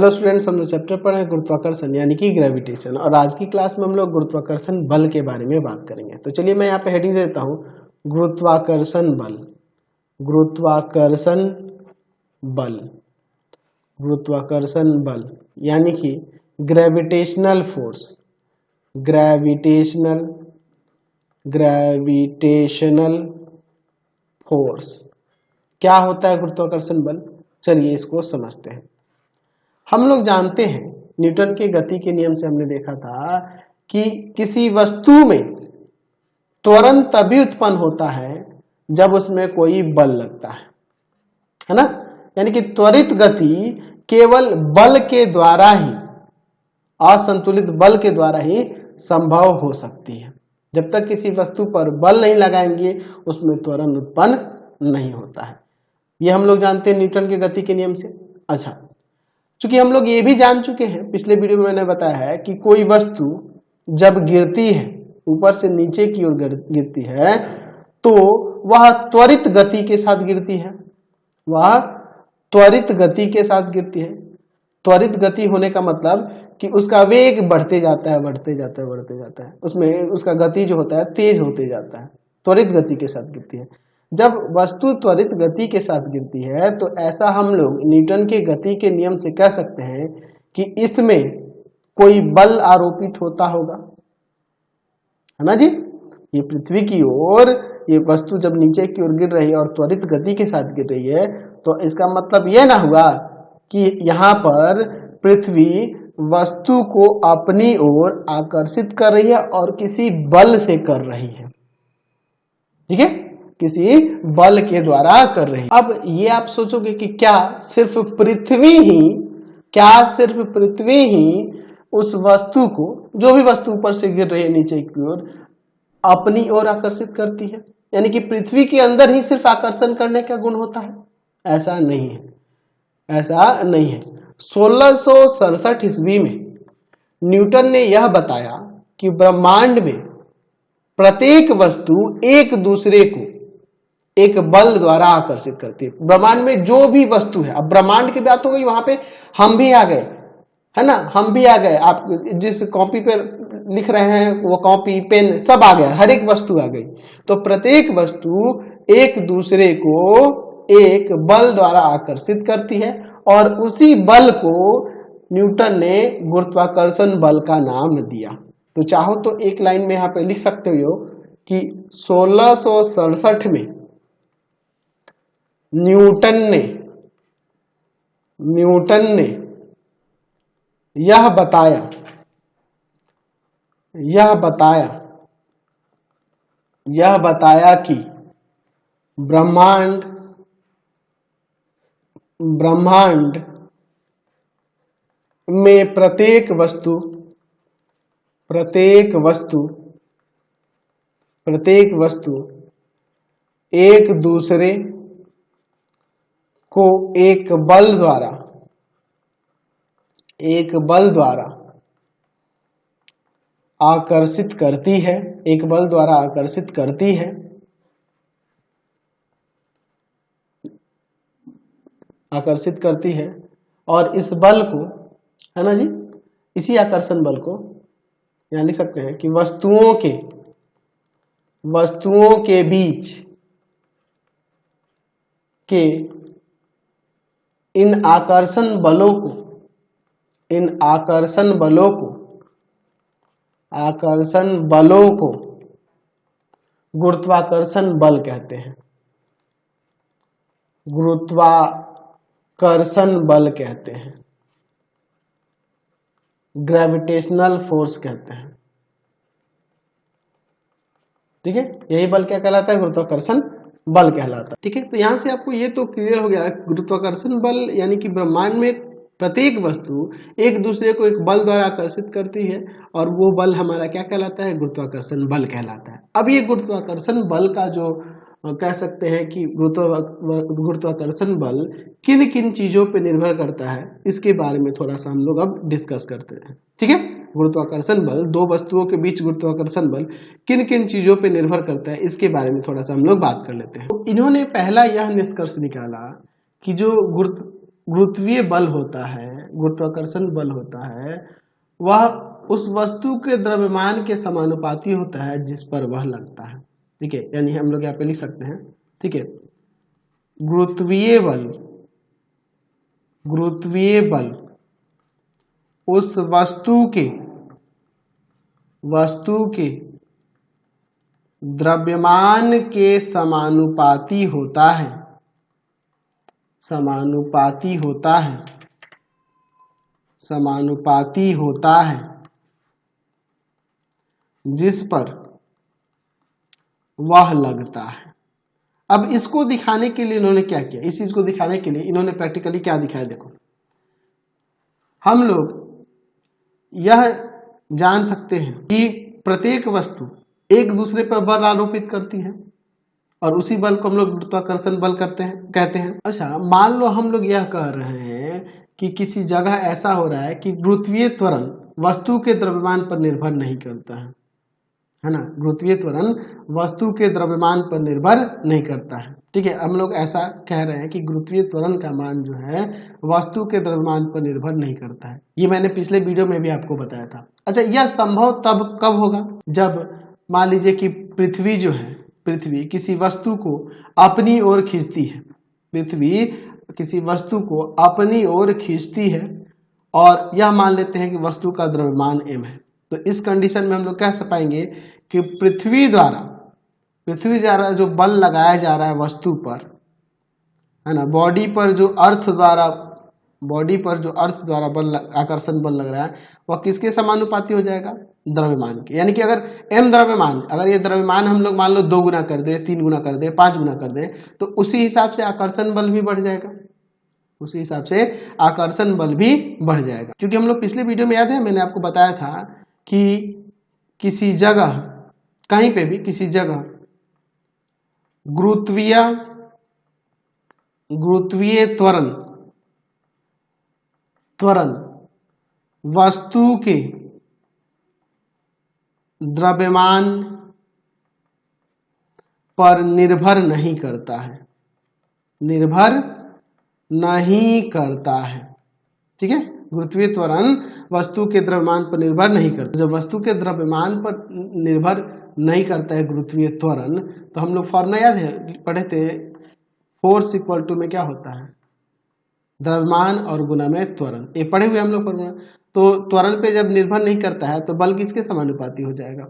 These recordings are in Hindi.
हेलो स्टूडेंट्स, हम लोग चैप्टर पढ़े हैं गुरुत्वाकर्षण यानी कि ग्रेविटेशन। और आज की क्लास में हम लोग गुरुत्वाकर्षण बल के बारे में बात करेंगे। तो चलिए मैं यहाँ पे हेडिंग देता हूँ, गुरुत्वाकर्षण बल। गुरुत्वाकर्षण बल, गुरुत्वाकर्षण बल यानी कि gravitational force. Gravitational gravitational force क्या होता है गुरुत्वाकर्षण बल? चलिए इसको समझते हैं। हम लोग जानते हैं, न्यूटन के गति के नियम से हमने देखा था कि किसी वस्तु में त्वरण तभी उत्पन्न होता है जब उसमें कोई बल लगता है ना। यानी कि त्वरित गति केवल बल के द्वारा ही, असंतुलित बल के द्वारा ही संभव हो सकती है। जब तक किसी वस्तु पर बल नहीं लगाएंगे उसमें त्वरण उत्पन्न नहीं होता है। यह हम लोग जानते हैं न्यूटन के गति के नियम से। अच्छा, चूंकि हम लोग ये भी जान चुके हैं, पिछले वीडियो में मैंने बताया है कि कोई वस्तु जब गिरती है, ऊपर से नीचे की ओर गिरती है, तो वह त्वरित गति के साथ गिरती है। वह त्वरित गति के साथ गिरती है। त्वरित गति होने का मतलब कि उसका वेग बढ़ते जाता है, बढ़ते जाता है, बढ़ते जाता है। उसमें उसका गति जो होता है तेज होते जाता है, त्वरित गति के साथ गिरती है। जब वस्तु त्वरित गति के साथ गिरती है तो ऐसा हम लोग न्यूटन के गति के नियम से कह सकते हैं कि इसमें कोई बल आरोपित होता होगा, है ना जी। ये पृथ्वी की ओर ये वस्तु जब नीचे की ओर गिर रही है और त्वरित गति के साथ गिर रही है, तो इसका मतलब यह ना हुआ कि यहाँ पर पृथ्वी वस्तु को अपनी ओर आकर्षित कर रही है और किसी बल से कर रही है। ठीक है, किसी बल के द्वारा कर रही है। अब ये आप सोचोगे कि क्या सिर्फ पृथ्वी ही उस वस्तु को, जो भी वस्तु ऊपर से गिर रही है नीचे की ओर, अपनी ओर आकर्षित करती है? यानी कि पृथ्वी के अंदर ही सिर्फ आकर्षण करने का गुण होता है? ऐसा नहीं है, ऐसा नहीं है। 1667 ईस्वी में न्यूटन ने यह बताया कि ब्रह्मांड में प्रत्येक वस्तु एक दूसरे को एक बल द्वारा आकर्षित करती है। ब्रह्मांड में जो भी वस्तु है, अब ब्रह्मांड की बात हो गई, वहां पे हम भी आ गए, है ना। हम भी आ गए। आप जिस कॉपी पर लिख रहे हैं वो कॉपी, पेन सब आ गया, हर एक वस्तु आ गई। तो प्रत्येक वस्तु एक दूसरे को एक बल द्वारा आकर्षित करती है और उसी बल को न्यूटन ने गुरुत्वाकर्षण बल का नाम दिया। तो चाहो तो एक लाइन में यहाँ पे लिख सकते हो कि 1667 में न्यूटन ने यह बताया कि ब्रह्मांड में प्रत्येक वस्तु एक दूसरे को एक बल द्वारा आकर्षित करती है, एक बल द्वारा आकर्षित करती है। और इस बल को, है ना जी, इसी आकर्षण बल को यहां लिख सकते हैं कि वस्तुओं के बीच के इन आकर्षण बलों को गुरुत्वाकर्षण बल कहते हैं। गुरुत्वाकर्षण बल कहते हैं, ग्रेविटेशनल फोर्स कहते हैं। ठीक है, यही बल क्या कहलाता है? गुरुत्वाकर्षण बल कहलाता है। ठीक है, तो यहां से आपको ये तो क्लियर हो गया, गुरुत्वाकर्षण बल यानी कि ब्रह्मांड में प्रत्येक वस्तु एक दूसरे को एक बल द्वारा आकर्षित करती है और वो बल हमारा क्या कहलाता है? गुरुत्वाकर्षण बल कहलाता है। अब ये गुरुत्वाकर्षण बल का जो कह सकते हैं कि गुरुत्वाकर्षण बल किन किन चीजों पर निर्भर करता है, इसके बारे में थोड़ा सा हम लोग अब डिस्कस करते हैं। ठीक है, गुरुत्वाकर्षण बल, दो वस्तुओं के बीच गुरुत्वाकर्षण बल किन किन चीजों पर निर्भर करता है, इसके बारे में थोड़ा सा हम लोग बात कर लेते हैं। तो इन्होंने पहला यह निष्कर्ष निकाला कि जो गुरुत्वीय बल होता है, गुरुत्वाकर्षण बल होता है, वह उस वस्तु के द्रव्यमान के समानुपाती होता है जिस पर वह लगता है। ठीक है, यानी हम लोग यहाँ पे लिख सकते हैं, ठीक है, गुरुत्वीय बल, गुरुत्वीय बल उस वस्तु के द्रव्यमान के समानुपाती होता है, समानुपाती होता है, समानुपाती होता है जिस पर वह लगता है। अब इसको दिखाने के लिए इन्होंने क्या किया, इस चीज को दिखाने के लिए इन्होंने प्रैक्टिकली क्या दिखाया, देखो हम लोग यह जान सकते हैं कि प्रत्येक वस्तु एक दूसरे पर बल आरोपित करती है और उसी बल को हम लोग गुरुत्वाकर्षण बल कहते हैं। अच्छा, मान लो हम लोग यह कह रहे हैं कि किसी जगह ऐसा हो रहा है कि गुरुत्वीय त्वरण वस्तु के द्रव्यमान पर निर्भर नहीं करता है ना, गुरुत्वीय त्वरण वस्तु के द्रव्यमान पर निर्भर नहीं करता है। ठीक है, हम लोग ऐसा कह रहे हैं कि गुरुत्वीय त्वरण का मान जो है वस्तु के द्रव्यमान पर निर्भर नहीं करता है। ये मैंने पिछले वीडियो में भी आपको बताया था। अच्छा, यह संभव तब कब होगा, जब मान लीजिए कि पृथ्वी जो है, पृथ्वी किसी वस्तु को अपनी ओर खींचती है, पृथ्वी किसी वस्तु को अपनी ओर खींचती है और यह मान लेते हैं कि वस्तु का द्रव्यमान m है। तो इस कंडीशन में हम लोग कह पाएंगे कि पृथ्वी द्वारा जो बल लगाया जा रहा है वस्तु पर, है ना, बॉडी पर जो अर्थ द्वारा बल, आकर्षण बल लग रहा है, वह किसके समानुपाती हो जाएगा, द्रव्यमान के। यानी कि अगर m द्रव्यमान, अगर ये द्रव्यमान हम लोग मान लो 2 गुना कर दे, 3 गुना कर दे, 5 गुना कर दे, तो उसी हिसाब से आकर्षण बल भी बढ़ जाएगा, उसी हिसाब से आकर्षण बल भी बढ़ जाएगा। क्योंकि हम लोग पिछले वीडियो में, याद है, मैंने आपको बताया था कि किसी जगह, कहीं पे भी किसी जगह गुरुत्वीय त्वरण वस्तु के द्रव्यमान पर निर्भर नहीं करता है, निर्भर नहीं करता है। ठीक है, गुरुत्वीय त्वरण वस्तु के द्रव्यमान पर निर्भर नहीं करता। जब वस्तु के द्रव्यमान पर निर्भर नहीं करता है गुरुत्वीय त्वरण, तो हम लोग फॉर्मूला याद है पढ़े थे, फोर्स इक्वल टू में क्या होता है, द्रव्यमान और गुना में त्वरण, ये पढ़े हुए हम लोग फॉर्मूला। तो त्वरण पे जब निर्भर नहीं करता है तो बल किसके समानुपाती हो जाएगा,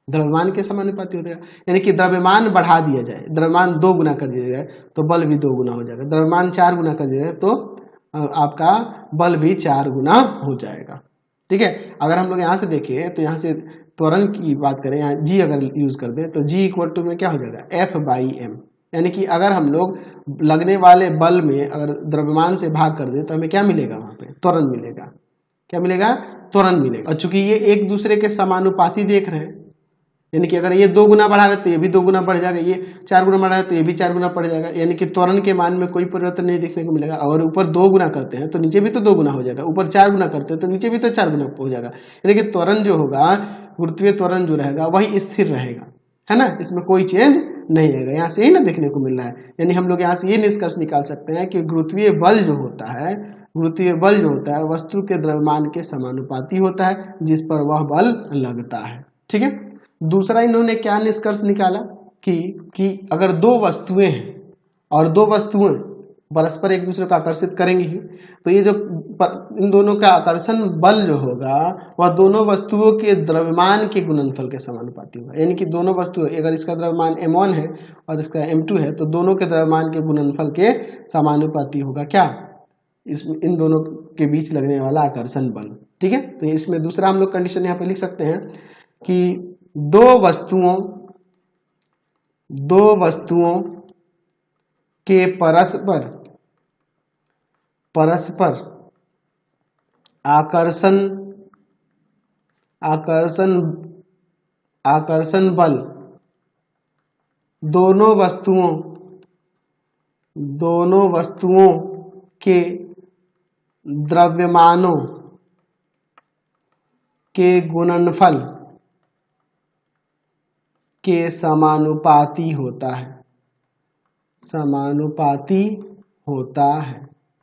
द्रव्यमान के समानुपाती हो जाएगा। यानी कि द्रव्यमान बढ़ा दिया जाए, द्रव्यमान 2 गुना कर दिया जाए तो बल भी 2 गुना हो जाएगा, द्रव्यमान 4 गुना कर दिया जाए तो आपका बल भी 4 गुना हो जाएगा। ठीक है, अगर हम लोग यहाँ से देखें तो यहाँ से त्वरण की बात करें, यहाँ जी अगर यूज कर दें तो जी इक्वल टू में क्या हो जाएगा, F/m। यानी कि अगर हम लोग लगने वाले बल में अगर द्रव्यमान से भाग कर दें तो हमें क्या मिलेगा, वहां पे त्वरण मिलेगा। क्या मिलेगा, त्वरण मिलेगा। और चूंकि ये एक दूसरे के समानुपाती देख रहे हैं, यानी कि अगर ये 2 गुना बढ़ा रहे तो ये भी 2 गुना बढ़ जाएगा, ये 4 गुना बढ़ा रहे तो ये भी 4 गुना बढ़ जाएगा। यानी कि त्वरण के मान में कोई परिवर्तन नहीं देखने को मिलेगा। अगर ऊपर 2 गुना करते हैं तो नीचे भी तो 2 गुना हो जाएगा, ऊपर 4 गुना करते हैं तो नीचे भी तो 4 गुना हो जाएगा। यानी कि त्वरण जो होगा, गुरुत्वीय त्वरण जो रहेगा वही स्थिर रहेगा, है ना, इसमें कोई चेंज नहीं आएगा। यहाँ से ही ना देखने को मिल रहा है। यानी हम लोग यहाँ से ये निष्कर्ष निकाल सकते हैं कि गुरुत्वीय बल जो होता है, गुरुत्वीय बल जो होता है वस्तु के द्रव्यमान के समानुपाती होता है जिस पर वह बल लगता है। ठीक है, दूसरा इन्होंने क्या निष्कर्ष निकाला कि अगर 2 वस्तुएं हैं और 2 वस्तुएं परस्पर एक दूसरे को आकर्षित करेंगी ही, तो ये जो इन दोनों का आकर्षण बल जो होगा वह दोनों वस्तुओं के द्रव्यमान के गुणनफल के समानुपाती होगा। यानी कि दोनों वस्तुएं, अगर इसका द्रव्यमान m1 है और इसका m2 है, तो दोनों के द्रव्यमान के गुणनफल के समानुपाती होगा क्या, इन दोनों के बीच लगने वाला आकर्षण बल। ठीक है, तो इसमें दूसरा हम लोग कंडीशन यहाँ पे लिख सकते हैं कि दो वस्तुओं के परस्पर आकर्षण बल दोनों वस्तुओं के द्रव्यमानों के गुणनफल के समानुपाती होता है, समानुपाती होता है।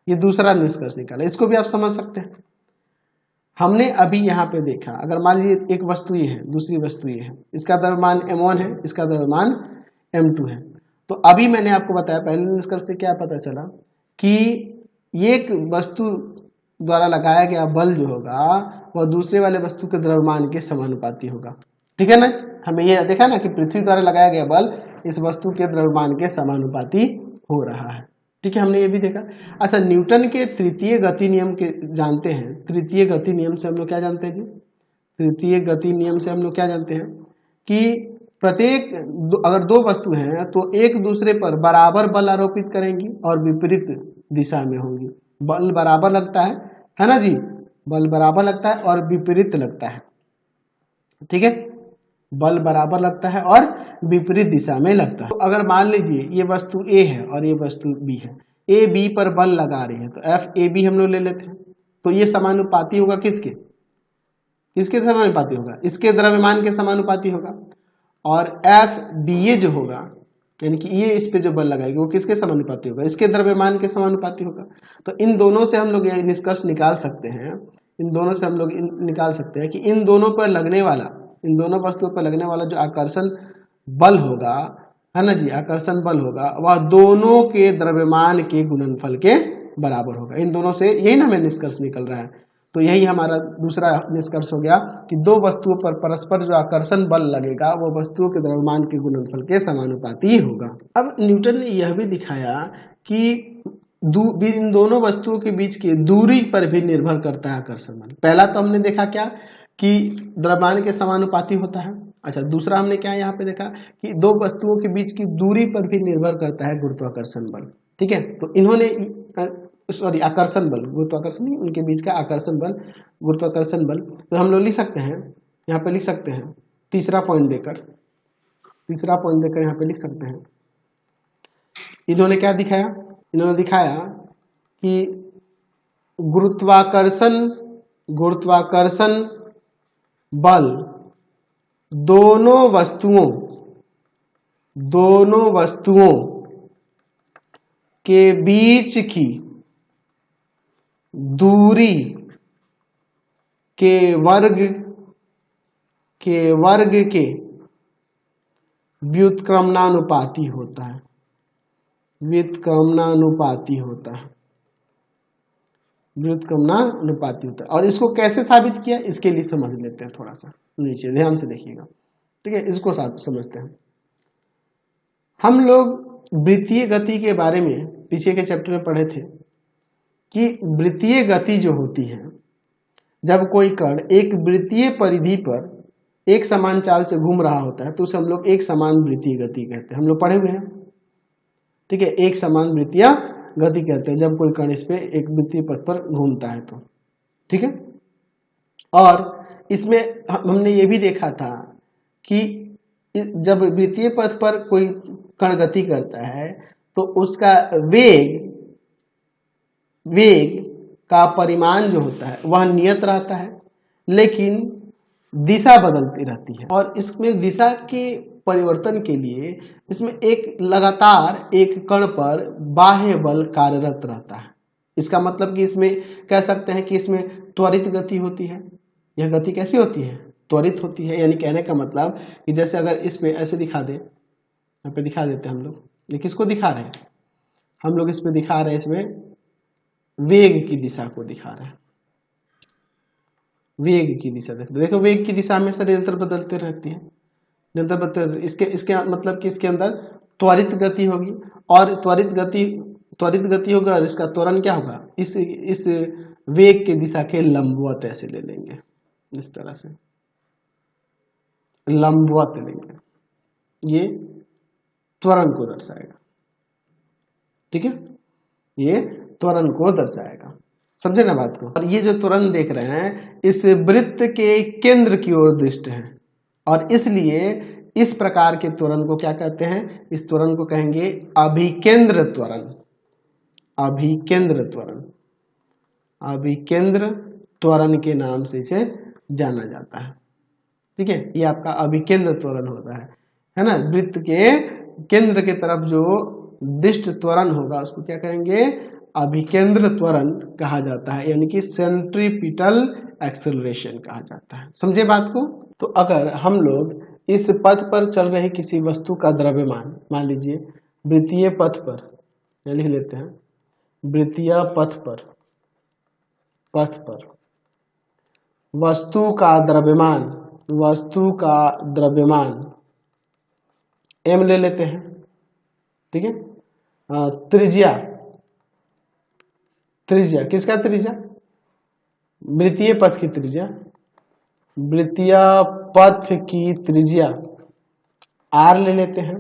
ये दूसरा निष्कर्ष निकाला, इसको भी आप समझ सकते हैं। हमने अभी यहाँ पे देखा, अगर मान लीजिए एक वस्तु ये है, दूसरी वस्तु ये है, इसका द्रव्यमान m1 है, इसका द्रव्यमान m2 है। तो अभी मैंने आपको बताया, पहले निष्कर्ष से क्या पता चला कि एक वस्तु द्वारा लगाया गया बल जो होगा वह दूसरे वाले वस्तु के द्रव्यमान के समानुपाती होगा। ठीक है ना, हमें ये देखा ना कि पृथ्वी द्वारा लगाया गया बल इस वस्तु के द्रव्यमान के समानुपाती हो रहा है। ठीक है, हमने ये भी देखा। अच्छा, न्यूटन के तृतीय गति नियम के जानते हैं, तृतीय गति नियम से हम लोग क्या जानते हैं जी, तृतीय गति नियम से हम लोग क्या जानते हैं कि प्रत्येक अगर दो वस्तु हैं तो एक दूसरे पर बराबर बल आरोपित करेंगी और विपरीत दिशा में होंगी। बल बराबर लगता है ना जी, बल बराबर लगता है और विपरीत लगता है। ठीक है, बल बराबर लगता है और विपरीत दिशा में लगता है। तो अगर मान लीजिए ये वस्तु A है और ये वस्तु B है, A B पर बल लगा रही है, तो F A B हम लोग ले लेते हैं। तो ये समानुपाती होगा किसके, किसके समानुपाती होगा, इसके द्रव्यमान के समानुपाती होगा। और F B A जो होगा, यानी कि ये इस पे जो बल लगाएगी वो किसके समानुपाती होगा, इसके द्रव्यमान के समानुपाती होगा। तो इन दोनों से हम लोग ये निष्कर्ष निकाल सकते हैं, इन दोनों से हम लोग निकाल सकते हैं कि इन दोनों पर लगने वाला, इन दोनों वस्तुओं पर लगने वाला जो आकर्षण बल होगा, है ना जी, आकर्षण बल होगा, वह दोनों के द्रव्यमान के गुणनफल के बराबर होगा। इन दोनों से यही ना हमें निष्कर्ष निकल रहा है। तो यही हमारा दूसरा निष्कर्ष हो गया कि दो वस्तुओं पर परस्पर जो आकर्षण बल लगेगा वो वस्तुओं के द्रव्यमान के गुणनफल के समानुपाती होगा। अब न्यूटन ने यह भी दिखाया कि इन दोनों वस्तुओं के बीच की दूरी पर भी निर्भर करता है आकर्षण बल। पहला तो हमने देखा क्या कि द्रव्यमान के समानुपाती होता है। अच्छा, दूसरा हमने क्या यहाँ पे देखा कि दो वस्तुओं के बीच की दूरी पर भी निर्भर करता है गुरुत्वाकर्षण बल। ठीक है, तो इन्होंने सॉरी आकर्षण बल, गुरुत्वाकर्षण नहीं, उनके बीच का आकर्षण बल, गुरुत्वाकर्षण बल। तो हम लोग लिख सकते हैं, यहाँ पे लिख सकते हैं तीसरा पॉइंट देकर, तीसरा पॉइंट देकर यहाँ पे लिख सकते हैं। इन्होंने क्या दिखाया, इन्होंने दिखाया कि गुरुत्वाकर्षण बल दोनों वस्तुओं के बीच की दूरी के वर्ग के व्युत्क्रमणानुपाती होता है, व्युत्क्रमणानुपाती होता है, व्युत्क्रमणानुपाती होता है। और इसको कैसे साबित किया, इसके लिए समझ लेते हैं, थोड़ा सा नीचे ध्यान से देखिएगा। ठीक है, इसको समझते हैं। हम लोग वृत्तीय गति के बारे में पीछे के चैप्टर में पढ़े थे कि वृत्तीय गति जो होती है, जब कोई कण एक वृत्तीय परिधि पर एक समान चाल से घूम रहा होता है तो उसे हम लोग एक समान वृत्तीय गति कहते हैं। हम लोग पढ़े हुए हैं। ठीक है, एक समान वृत्तीय गति कहते हैं जब कोई कण इस पे एक वृत्तीय पथ पर घूमता है तो। ठीक है, और इसमें हमने ये भी देखा था कि जब वृत्तीय पथ पर कोई कण गति करता है तो उसका वेग का परिमाण जो होता है वह नियत रहता है, लेकिन दिशा बदलती रहती है। और इसमें दिशा के परिवर्तन के लिए इसमें एक लगातार एक कण पर बाह्य बल कार्यरत रहता है। इसका मतलब कि इसमें कह सकते हैं कि इसमें त्वरित गति होती है। यह गति कैसी होती है, त्वरित होती है। यानी कहने का मतलब कि जैसे अगर इसमें ऐसे दिखा दे, यहाँ पे दिखा देते हैं हम लोग, ये किसको दिखा रहे हैं, हम लोग इसमें दिखा रहे हैं, इसमें वेग की दिशा को दिखा रहे हैं, वेग की दिशा देखो, वेग की दिशा हमेशा निरंतर बदलते रहती है, निरंतर बदलते। इसके मतलब कि इसके अंदर त्वरित गति होगी, और त्वरित गति होगा और इसका त्वरण क्या होगा, इस वेग की दिशा के लंबवत ऐसे ले लेंगे, इस तरह से लंबवत लेंगे, ये त्वरण को दर्शाएगा। ठीक है, ये त्वरण को दर्शाएगा, समझे ना बात को। और ये जो त्वरण देख रहे हैं इस वृत्त के केंद्र की ओर दृष्ट है, और इसलिए इस प्रकार के त्वरण को क्या कहते हैं, इस त्वरण को कहेंगे अभिकेंद्र त्वरण, अभिकेंद्र त्वरण, अभिकेंद्र त्वरण के नाम से इसे जाना जाता है। ठीक है, ये आपका अभिकेंद्र त्वरण होता है ना। वृत्त के केंद्र के तरफ जो दिष्ट त्वरण होगा उसको क्या कहेंगे, अभिकेंद्र त्वरण कहा जाता है, यानी कि सेंट्रीपिटल एक्सेलरेशन कहा जाता है। समझे बात को? तो अगर हम लोग इस पथ पर चल रही किसी वस्तु का द्रव्यमान, मान लीजिए वृत्तीय पथ पर, लिख लेते हैं वृत्तीय पथ पर वस्तु का द्रव्यमान m ले लेते हैं, ठीक है। त्रिज्या किसका त्रिज्या? वृत्तीय पथ की त्रिज्या, वृत्तीय पथ की त्रिज्या r ले लेते हैं,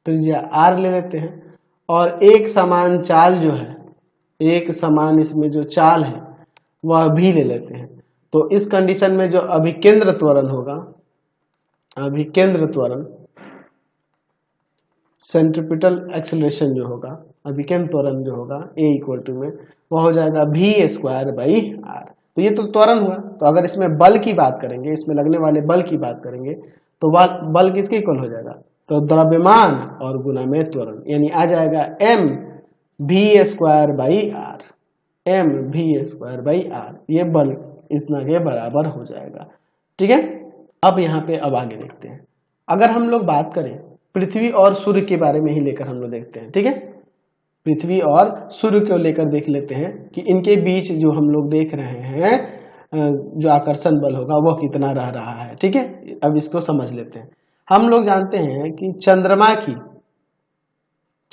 त्रिज्या r ले लेते हैं, और एक समान चाल जो है, एक समान इसमें जो चाल है वह भी ले लेते हैं। तो इस कंडीशन में जो अभिकेंद्र त्वरण होगा, अभिकेंद्र त्वरण सेंट्रीपिटल एक्सेलरेशन जो होगा, अभिकेंद्र त्वरण जो होगा a इक्वल टू में वह हो जाएगा v²/r। तो ये तो त्वरण हुआ। तो अगर इसमें बल की बात करेंगे, इसमें लगने वाले बल की बात करेंगे, तो बल किसके इक्वल हो जाएगा? तो द्रव्यमान और गुना में त्वरण, यानी आ जाएगा m v²/r, m v²/r। ये बल इतना के बराबर हो जाएगा, ठीक है। अब यहाँ पे अब आगे देखते हैं। अगर हम लोग बात करें पृथ्वी और सूर्य के बारे में ही लेकर हम लोग देखते हैं, ठीक है। पृथ्वी और सूर्य को लेकर देख लेते हैं कि इनके बीच जो हम लोग देख रहे हैं जो आकर्षण बल होगा वह कितना रह रहा है, ठीक है। अब इसको समझ लेते हैं। हम लोग जानते हैं कि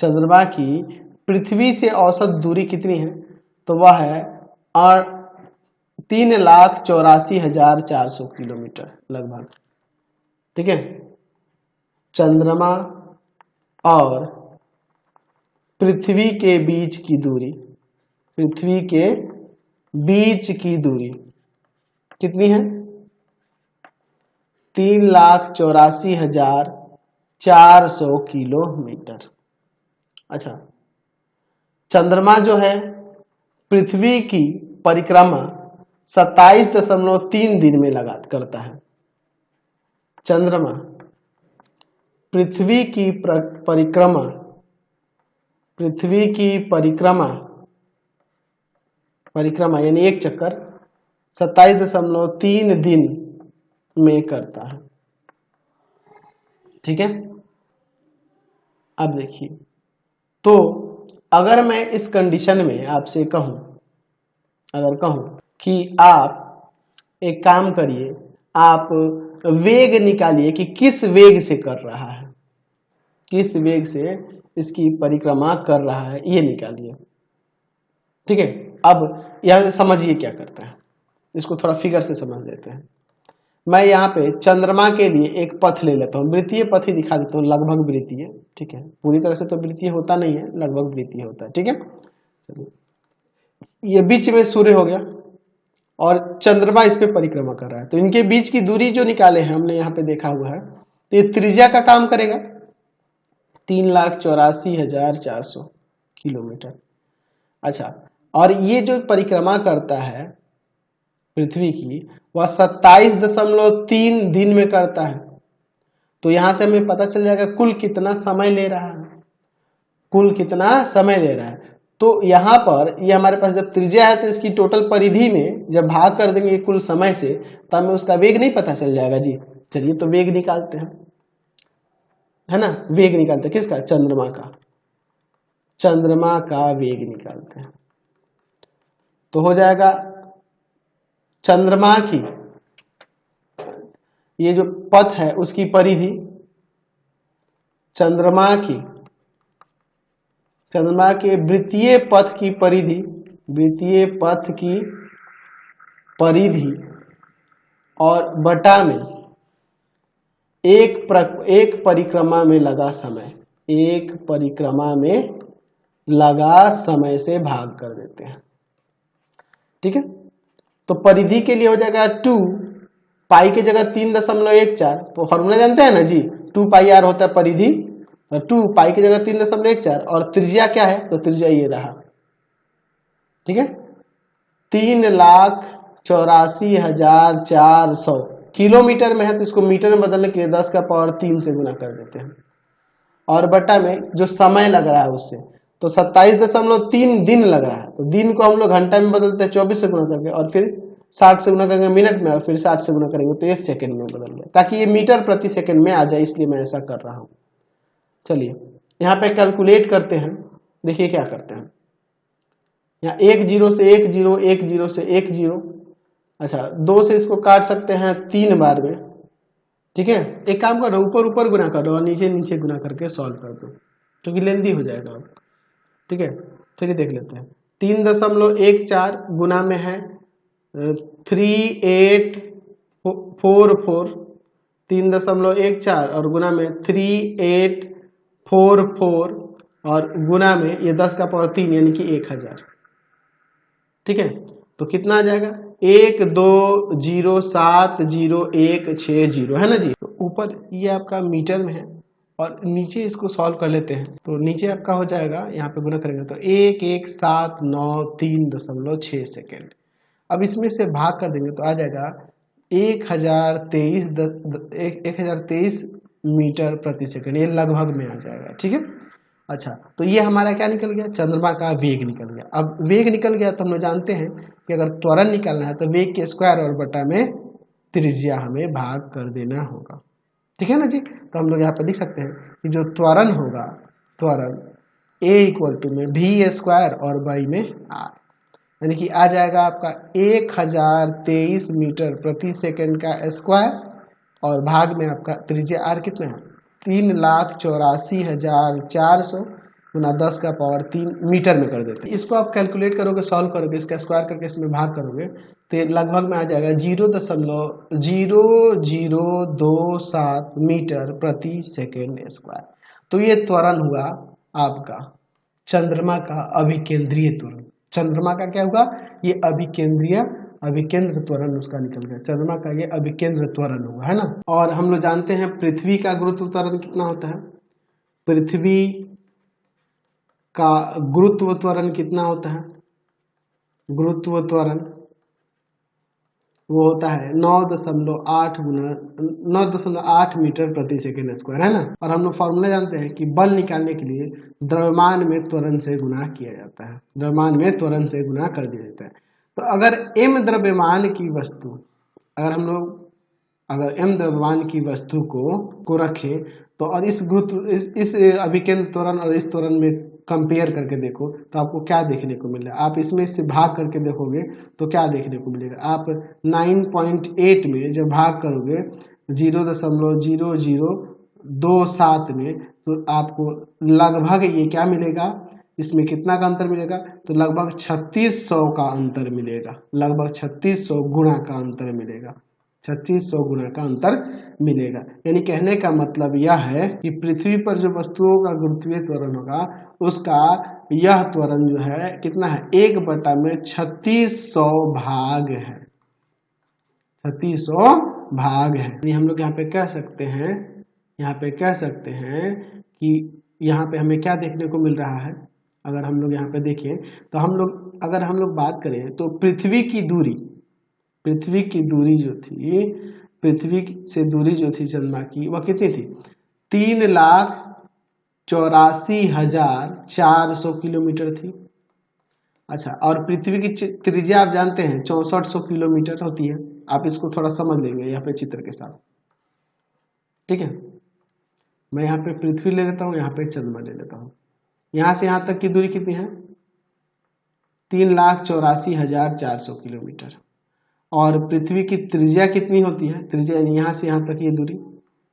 चंद्रमा की पृथ्वी से औसत दूरी कितनी है? तो वह है 3,84,400 किलोमीटर लगभग, ठीक है। चंद्रमा और पृथ्वी के बीच की दूरी, पृथ्वी के बीच की दूरी कितनी है? 3,84,400 किलोमीटर। अच्छा, चंद्रमा जो है पृथ्वी की परिक्रमा 27.3 दिन में करता है। चंद्रमा पृथ्वी की परिक्रमा यानी एक चक्कर 27.3 दिन में करता है, ठीक है। अब देखिए, तो अगर मैं इस कंडीशन में आपसे कहूं कि आप एक काम करिए, आप वेग निकालिए कि किस वेग से कर रहा है, किस वेग से इसकी परिक्रमा कर रहा है, ये निकालिए, ठीक है। अब यह समझिए क्या करता है, इसको थोड़ा फिगर से समझ लेते हैं। मैं यहाँ पे चंद्रमा के लिए एक पथ ले लेता हूँ, वृत्तीय पथ ही दिखा देता हूँ, लगभग वृत्तीय, ठीक है। पूरी तरह से तो वृत्तीय होता नहीं है, लगभग वृत्तीय होता है, ठीक है। चलिए, ये बीच में सूर्य हो गया और चंद्रमा इस पे परिक्रमा कर रहा है, तो इनके बीच की दूरी जो निकाले हैं हमने यहाँ पे देखा हुआ है, तो ये त्रिज्या का काम करेगा, 3,84,400 किलोमीटर। अच्छा, और ये जो परिक्रमा करता है पृथ्वी की, वह 27.3 दिन में करता है। तो यहां से हमें पता चल जाएगा कुल कितना समय ले रहा है, तो यहाँ पर ये हमारे पास जब त्रिज्या है तो इसकी टोटल परिधि में जब भाग कर देंगे कुल समय से, तो हमें उसका वेग नहीं पता चल जाएगा जी। चलिए, तो वेग निकालते हैं, है ना। वेग निकालते हैं किसका? चंद्रमा का वेग निकालते हैं। तो हो जाएगा चंद्रमा की ये जो पथ है उसकी परिधि, चंद्रमा के वृत्तीय पथ की परिधि और बटा में एक परिक्रमा में लगा समय से भाग कर देते हैं, ठीक है। तो परिधि के लिए हो जाएगा 2 पाई की जगह 3.14, तो फॉर्मूला जानते हैं ना जी, 2 पाई आर होता है परिधि, और 2 पाई की जगह 3.14, और त्रिज्या क्या है? तो त्रिज्या ये रहा, ठीक है। 3,84,400 किलोमीटर में है, तो इसको मीटर में बदलने के लिए 10⁻³ से गुना कर देते हैं, और बटा में जो समय लग रहा है उससे, तो 27.3 दिन लग रहा है। तो दिन को हम लोग घंटा में बदलते हैं 24 से गुना करके, और फिर 60 से गुना करेंगे मिनट में, और फिर 60 से गुना करेंगे तो ये सेकंड में बदल गया, ताकि ये मीटर प्रति सेकंड में आ जाए, इसलिए मैं ऐसा कर रहा हूँ। चलिए यहाँ पे कैलकुलेट करते हैं। देखिए क्या करते हैं, यहाँ 1 0 से 1 0, 1 0 से 1 0, अच्छा 2 से इसको काट सकते हैं 3 बार में, ठीक है। एक काम करो, ऊपर ऊपर गुना करो और नीचे नीचे गुना करके सॉल्व कर दो, क्योंकि लेंदी हो जाएगा, ठीक है। चलिए देख लेते हैं। 3.14 गुना में है 3844, 3.14 और गुना में 3844, और गुना में ये 10 का पावर 3 यानी कि 1000, ठीक है। तो कितना आ जाएगा, 1207016 है ना जी। तो ऊपर ये आपका मीटर में है, और नीचे इसको सॉल्व कर लेते हैं। तो नीचे आपका हो जाएगा, यहाँ पे गुना करेंगे तो 11793.6 सेकेंड। अब इसमें से भाग कर देंगे तो आ जाएगा 1023 मीटर प्रति सेकेंड, ये लगभग में आ जाएगा, ठीक है। अच्छा, तो ये हमारा क्या निकल गया, चंद्रमा का वेग निकल गया। अब वेग निकल गया तो हम लोग जानते हैं कि अगर त्वरण निकालना है तो वेग के स्क्वायर और बटा में त्रिज्या हमें भाग कर देना होगा, ठीक है ना जी। तो हम लोग यहाँ पर लिख सकते हैं कि जो त्वरण होगा, त्वरण A इक्वल टू में v² और y में r, यानी कि आ जाएगा आपका 1023 मीटर प्रति सेकेंड का स्क्वायर, और भाग में आपका त्रिज्या r कितना है, 3,84,400 गुना 10 का पावर 3 मीटर में कर देते हैं। इसको आप कैलकुलेट करोगे, सॉल्व करोगे, इसका स्क्वायर करके इसमें भाग करोगे तो लगभग में आ जाएगा 0.0027 मीटर प्रति सेकेंड स्क्वायर। तो ये त्वरण हुआ आपका चंद्रमा का अभिकेंद्रीय त्वरण। चंद्रमा का क्या हुआ, ये अभिकेंद्र त्वरण उसका निकल गया, चंद्रमा का ये अभिकेंद्र त्वरण हुआ, है ना। और हम लोग जानते हैं पृथ्वी का गुरुत्व त्वरण कितना होता है, पृथ्वी का गुरुत्व त्वरण कितना होता है, गुरुत्व त्वरण वो होता है 9.8 मीटर प्रति सेकेंड स्क्वायर, है ना। और हम लोग फॉर्मूला जानते हैं कि बल निकालने के लिए द्रव्यमान में त्वरण से गुना किया जाता है, द्रव्यमान में त्वरण से गुना कर दिया जाता है। तो अगर m द्रव्यमान की वस्तु, अगर m द्रव्यमान की वस्तु को रखें तो, और इस गुरुत्व इस अभिकेंद्र त्वरण और इस त्वरण में कंपेयर करके देखो तो आपको क्या देखने को मिलेगा। आप इसमें से भाग करके देखोगे तो क्या देखने को मिलेगा, आप 9.8 में जब भाग करोगे 0.0027 में, तो आपको लगभग ये क्या मिलेगा, इसमें कितना का अंतर मिलेगा, तो लगभग 3600 का अंतर मिलेगा, लगभग 3600 गुणा का अंतर मिलेगा, 3600 गुना का अंतर मिलेगा। यानी कहने का मतलब यह है कि पृथ्वी पर जो वस्तुओं का गुरुत्वीय त्वरण होगा उसका यह त्वरण जो है कितना है, 1/3600 भाग है, 3600 भाग है। यानी हम लोग यहाँ पे कह सकते हैं कि यहाँ पे हमें क्या देखने को मिल रहा है, अगर हम लोग यहाँ पे देखें तो अगर हम लोग बात करें तो पृथ्वी की दूरी जो थी, पृथ्वी से दूरी जो थी चंद्रमा की, वह कितनी थी, 3,84,400 किलोमीटर थी। अच्छा, और पृथ्वी की त्रिज्या आप जानते हैं 6400 किलोमीटर होती है। आप इसको थोड़ा समझ लेंगे यहाँ पे चित्र के साथ, ठीक है। मैं यहाँ पे पृथ्वी ले लेता हूँ, यहाँ पे चंद्रमा ले लेता हूँ। यहाँ से यहाँ तक की दूरी कितनी है, 3,84,400 किलोमीटर। और पृथ्वी की त्रिज्या कितनी होती है, त्रिज्या यानी यहाँ से यहाँ तक ये दूरी,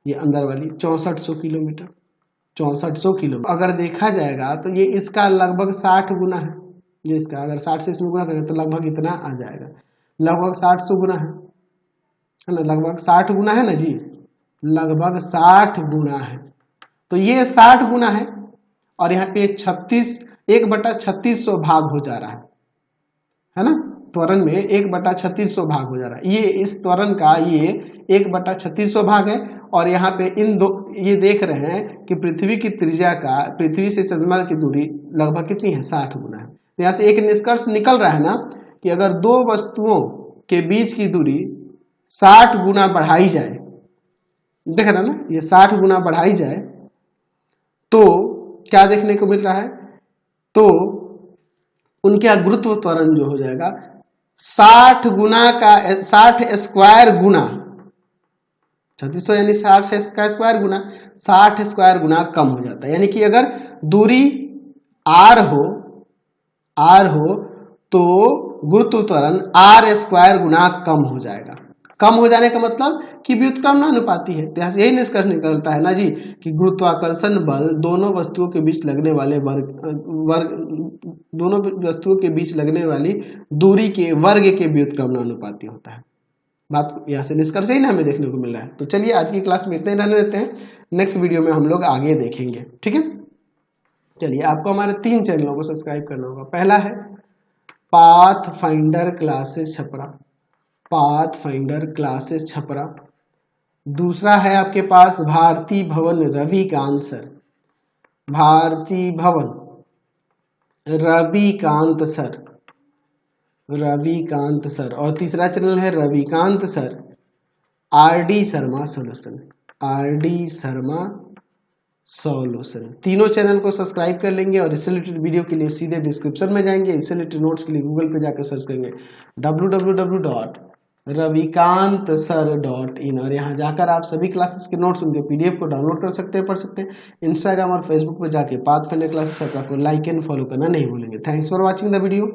ये अंदर वाली 6400 किलोमीटर, 6400 किलोमीटर। अगर देखा जाएगा तो ये इसका लगभग 60 गुना है, ये इसका अगर 60 से इसमें गुना करें तो लगभग इतना आ जाएगा, लगभग 600 गुना है ना, लगभग 60 गुना है ना जी, लगभग 60 गुना है। तो ये 60 गुना है, और यहाँ पे 1/3600 भाग हो जा रहा है ना, त्वरण में 1/3600 भाग हो जा रहा है। ये इस त्वरण का ये 1/3600 भाग है, और यहाँ पे ये देख रहे हैं कि पृथ्वी की त्रिज्या का, पृथ्वी से चंद्रमा की दूरी लगभग कितनी है, 60 गुना है। तो यहाँ से एक निष्कर्ष निकल रहा है ना कि अगर दो वस्तुओं के बीच की दूरी 60 गुना बढ़ाई जाए, देख रहे ना, ये 60 गुना बढ़ाई जाए तो क्या देखने को मिल रहा है तो उनके यहाँ गुरुत्व त्वरण जो हो जाएगा 60 गुना का 60 स्क्वायर गुना 3600 यानी 60 का स्क्वायर गुना 60 स्क्वायर गुना कम हो जाता है। यानी कि अगर दूरी आर हो तो गुरुत्व त्वरण आर स्क्वायर गुना कम हो जाएगा। कम हो जाने का मतलब कि व्युत्क्रमणानुपाती है। तो यहाँ से यही निष्कर्ष निकलता है ना जी कि गुरुत्वाकर्षण बल दोनों वस्तुओं के बीच लगने वाले दोनों वस्तुओं के बीच लगने वाली दूरी के वर्ग के व्युत्क्रमणानुपाती होता है। बात यहाँ से निष्कर्ष ही ना हमें देखने को मिल रहा है। तो चलिए आज की क्लास में इतना ही रहने देते हैं, नेक्स्ट वीडियो में हम लोग आगे देखेंगे, ठीक है। चलिए आपको हमारे 3 चैनलों को सब्सक्राइब करना होगा। पहला है path finder classes Chhapra, path finder classes Chhapra. दूसरा है आपके पास भारती भवन रविकांत सर, भारती भवन रविकांत सर, रविकांत सर। और तीसरा चैनल है Ravikant sir RD Sharma solution, RD Sharma solution. तीनों चैनल को सब्सक्राइब कर लेंगे और इससे रिलेटेड वीडियो के लिए सीधे डिस्क्रिप्शन में जाएंगे। इससे रिलेटेड नोट्स के लिए गूगल पे जाकर सर्च करेंगे www.ravikantsir.in और यहाँ जाकर आप सभी क्लासेस के नोट्स उनके पीडीएफ को डाउनलोड कर सकते हैं, पढ़ सकते हैं। इंस्टाग्राम और फेसबुक पर जाके पाथ फाइंडर क्लासेस को लाइक एंड फॉलो करना नहीं भूलेंगे। Thanks for watching the video.